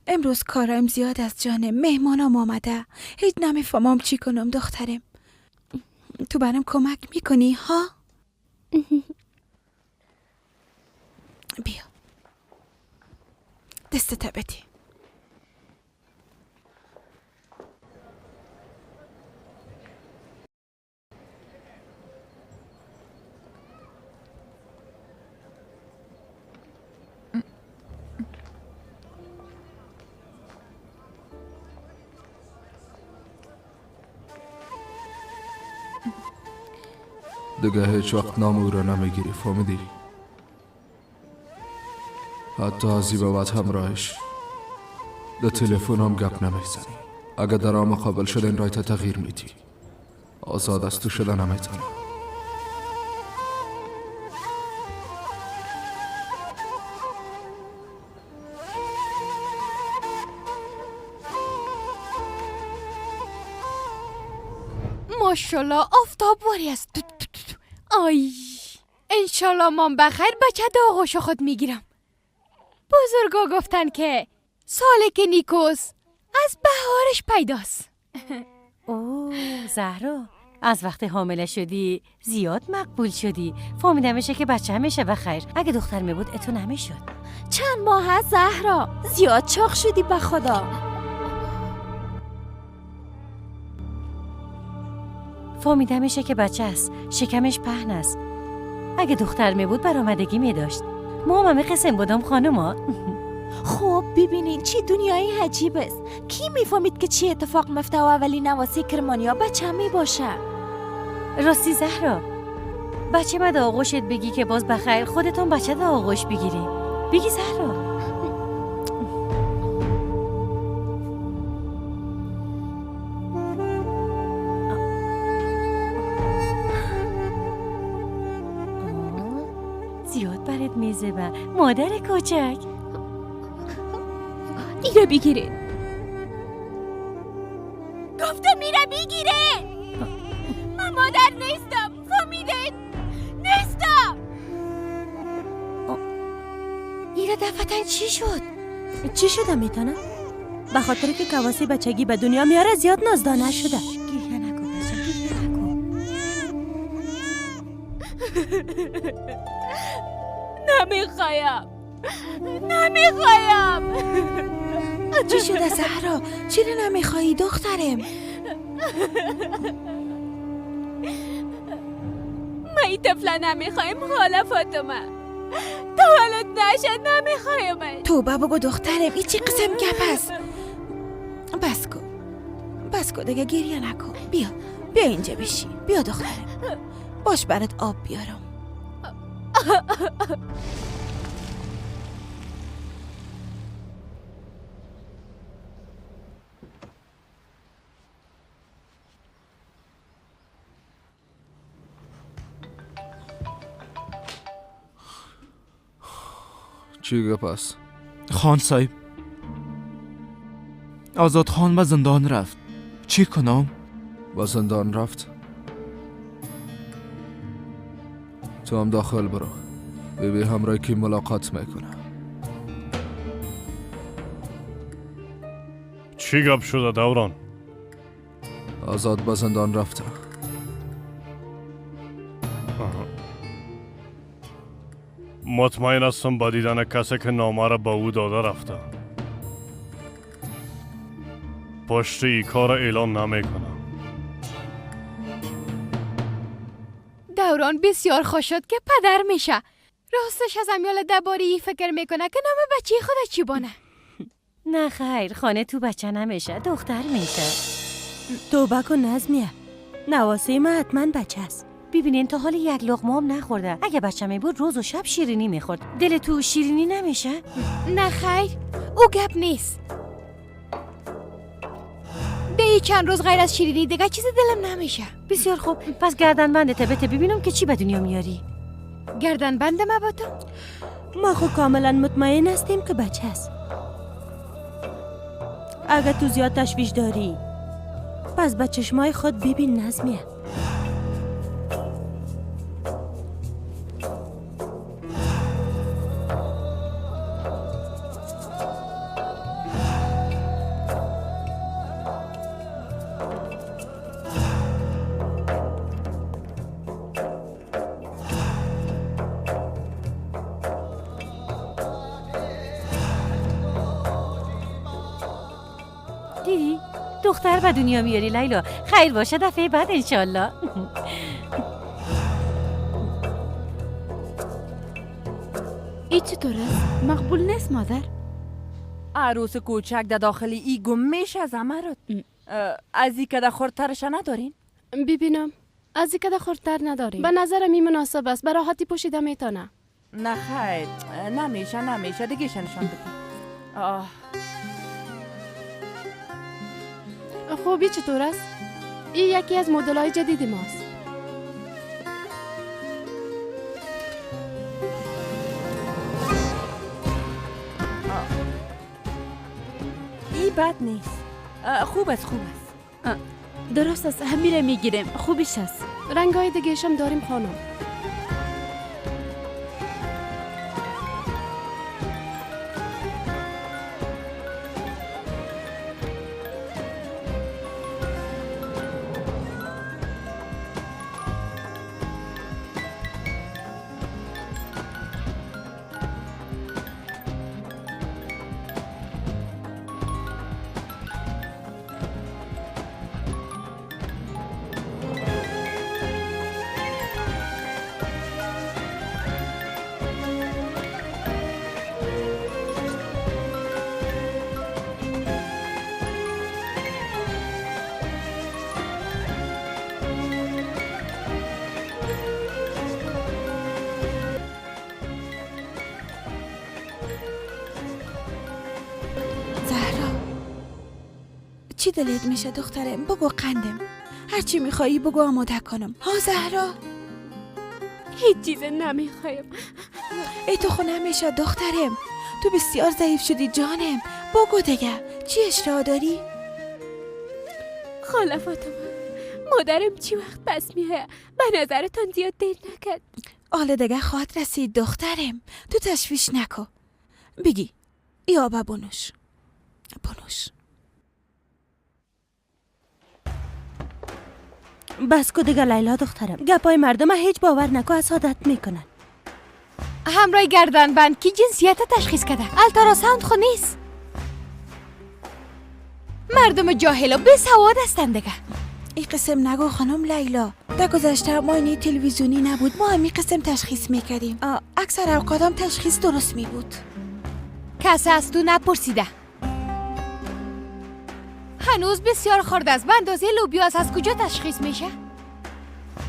امروز کارم زیاد از جانم. مهمانم آمده. هیچ نمیفهمم چی کنم دخترم. تو برام کمک میکنی ها؟ بیا دستت بدی. دیگه هیچ وقت نام او را نمیگیری، فهمیدی؟ حتی از این بابت همراهش در تلفن هم گپ نمیزنی. اگه در آن مقابل شدن رایت تغییر میدی. آزاد از تو شدن نمیتونه. ماشالله آفتاب باری است. آی انشالله من بخیر بچه داغوشو خود میگیرم. بزرگا گفتن که ساله که نیکوس از بهارش پیداست. اوه زهرا، از وقت حامله شدی زیاد مقبول شدی. فهمیدم میشه که بچه همیشه بخیر. اگه دختر می بود اتو نمیشد. چند ماه هست زهرا؟ زیاد چاق شدی به خدا. فهمیدم میشه که بچه است. شکمش پهن است. اگه دختر می بود برآمدگی می داشت. ما همه قسم بودم خانوما. خب ببینین چی دنیای عجیب است. کی میفهمید که چی اتفاق میفته و اولین نواسی کرمانیا بچه می باشه؟ راستی زهرا، بچه ما دا آغوشت بگی که باز بخیر خودتون بچه دا آغوش بگیری. بگی زهرا. زیاد برات میزه مادر کوچک. ایره بگیره. گفتم میره بگیره. من مادر نیستم، فهمیدین؟ نیستم. ایره دفتن چی شد؟ چی شده میتونه؟ به خاطر که کواسی بچگی به دنیا میاره زیاد نازدانه شده. گریه نکن بچه، گریه نکن. نمیخوایم. چی شده زهرا؟ چرا نمیخوایی دخترم؟ من این طفله نمیخوایم خاله فاطمه. تا حالت نشد نمیخوایم. توبه بگو دخترم، این چی قسم گپ است؟ بس کن دیگه گریه نکن. بیا اینجا بشی. بیا دخترم، باش برات آب بیارم. چی گپ است؟ خان صاحب، آزاد خان به زندان رفت. چی کنم؟ و زندان رفت. تو هم داخل برو، بیبی همراه کی ملاقات میکنه. چی گپ شده دوران؟ آزاد به زندان رفته. مطمئن هستم با دیدن کسی که نامه را به او داده رفته. پشت ای کار اعلان نمیکنم. دوران بسیار خوش شد که پدر میشه. راستش از امیال درباره ای فکر میکنه که نام بچه خودش چی بانه. نه خیر، خانه تو بچه نمیشه، دختر میشه. توبه کن نظمیه، نواسه ما حتما بچه است. ببینین تا حال یک لقمه هم نخورده. اگه بچه می بود روز و شب شیرینی میخورد. دل تو شیرینی نمیشه؟ نه خیر، او گپ نیست. ده چند روز غیر از شیرینی دیگه چیز دلم نمیشه. بسیار خوب، پس گردن بنده بته ببینم که چی به دنیا میاری. گردن بنده ما با تو؟ ما خود کاملا مطمئن هستیم که بچه است. اگه تو زیاد تشویش داری پس به چشمای خود ببین نظمیه. دیدی؟ دختر به دنیا میاری لیلا. خیر باشه دفعه بعد انشالله. ای چطور است؟ مقبول نیست مادر؟ عروس کوچک در داخل ای گم میشه زمرد. از ای که در خورترش ندارین؟ ببینم از این که خورتر نداریم. به نظرم این مناسب است، به راحتی پوشیده میتونه. نه خیر، نمیشه دیگه نشان بده. خوبی چطور است؟ این یکی از مدل‌های جدید ماست. این بد نیست. خوب است. درست است، همین میگیریم. خوبیش است. رنگ‌های دیگه‌ش هم داریم خانم. چی دلت میشه دخترم؟ بگو قندم. هرچی میخوایی بگو آماده کنم. ها زهرا؟ هیچ چیز نمیخوایم. ای تو خو نمیشه دخترم. تو بسیار ضعیف شدی جانم. بگو دیگه چی اشتها داری؟ خاله فاطمه، مادرم چی وقت پس میه؟ به نظرتان زیاد دیر نکرد. حالا دیگه خواهد رسید دخترم. تو تشویش نکن. بگی یا بنوش. بس کو دیگه لیلا دخترم. گپای مردم هیچ باور نکو، حسادت میکنن. همراه گردن بند کی جنسیت تشخیص کده؟ التراساوند خو نیست. مردم جاهل و بی‌سواد هستند دیگه. این قسم نگو خانم لیلا. در گذشته ما اینی تلویزیونی نبود، ما همین قسم تشخیص میکردیم. اکثر اوقاتم تشخیص درست می بود. کسی از تو نپرسیده. هنوز بسیار خرد است. به اندازه لوبیاس از کجا تشخیص میشه؟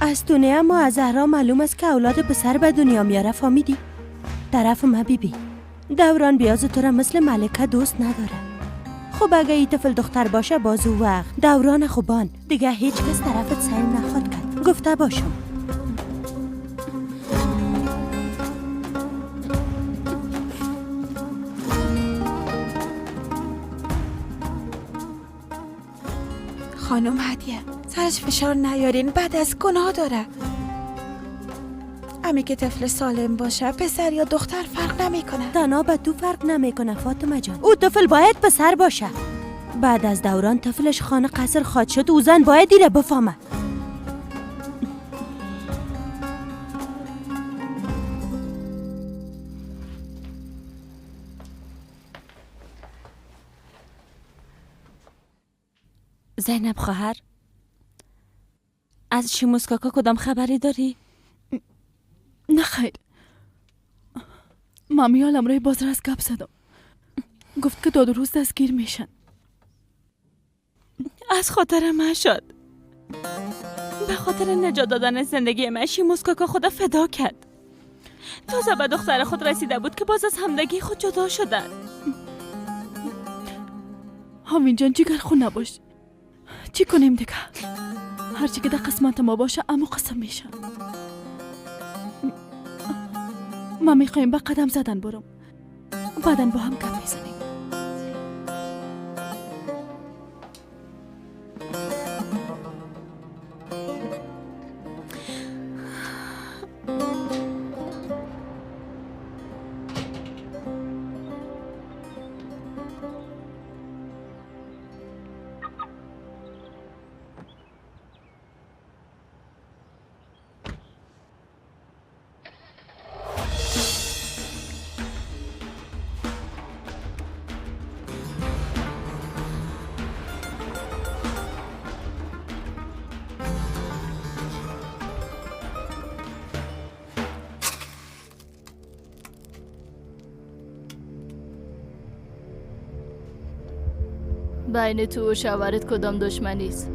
از دونه اما از زهرا معلوم است که اولاد پسر به دنیا میاره. فهمیدی؟ طرف ما بیبی دوران بیاز تو را مثل ملکه دوست نداره. خب اگه ای طفل دختر باشه بازو وقت دوران خوبان دیگه هیچ کس طرفت سعی نخواد کرد. گفته باشم. خانم هدیه سرش فشار نیارین، بعد از گناه داره. امی که طفل سالم باشه پسر یا دختر فرق نمیکنه. تنها به تو فرق نمیکنه فاطمه جان. او طفل باید پسر باشه. بعد از دوران طفلش خانه قصر خواد شد، او زن باید دیره بفهمه. زینب خواهر، از شیموس کاکا کدام خبری داری؟ نه خیر، مامیال امروی باز را از گپ زدم، گفت که 2 روز دستگیر میشن. از خاطر من شد، به خاطر نجات دادن زندگی من شیموس کاکا خدا فدا کرد. تازه به دختر خود رسیده بود که باز از همدگی خود جدا شدن. همین جان جگر خون نباش، چی کنیم دیگه؟ هرچی که در قسمت ما باشه اما قسم میشه. ما میخوایم به قدم زدن برم، بعداً با هم گپ میزنیم. بین تو و شوهرت کدام دشمنی است؟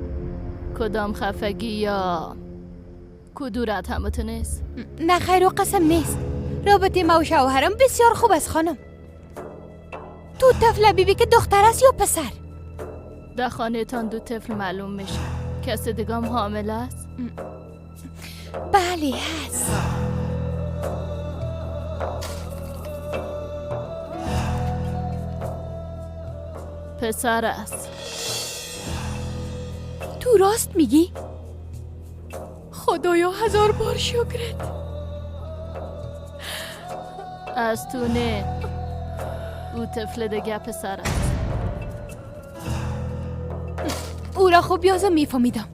کدام خفگی یا کدورت همت نیست؟ نه خیر و قسم نیست. رابطه ما و شوهرم بسیار خوب است خانم. تو طفل بیبی که دختر است یا پسر؟ در خانه تان 2 طفل معلوم میشه. کسی دیگم حامل است؟ بله هست. پسر است. تو راست میگی؟ خدایا 1000 بار شکرت. از تو نه، او طفل دیگه پسر است. او را خوب یازم میفهمیدم.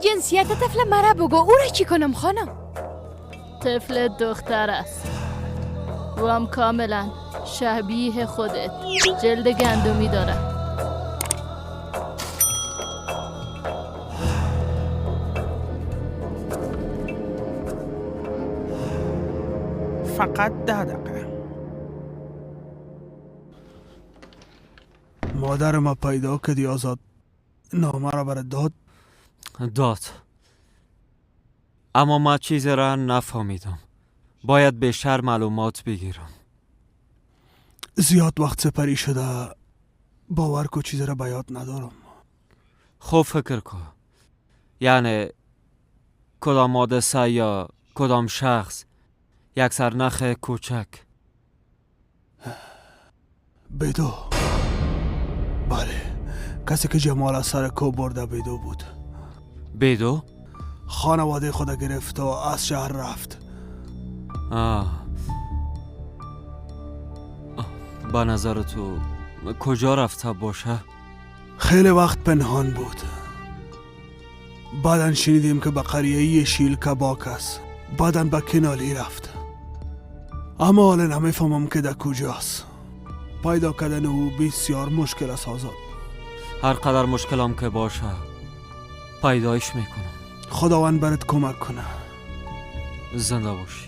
جنسیت طفل مرا بگو، او را چی کنم خانم؟ طفل دختر است و هم کاملا شبیه خودت، جلد گندمی داره. فقط 10 دقیقه. مادر ما پیدا کردی آزاد، نامه را برای داد، اما ما چیزی را نفهمیدم. باید بیشتر معلومات بگیرم. زیاد وقت سپری شده، باور کو چیزی را به یاد ندارم. خوب فکر کن، یعنی کدام حادثه یا کدام شخص، یک سرنخ کوچک. بیدو، بله، کسی که جمال از سر کو برده بیدو بود. بیدو؟ خانواده خود گرفت و از شهر رفت. با نظر تو کجا رفته باشه؟ خیلی وقت پنهان بود. بعدن شنیدیم که به قریه شیل کباک است. بعدن به کنالی رفت. اما حالا نمیفهمم که در کجاست. پیدا کردن او بسیار مشکل است آزاد. هر قدر مشکلم که باشه پیدایش میکنم. خداوند برات کمک کنه. زنده باشی.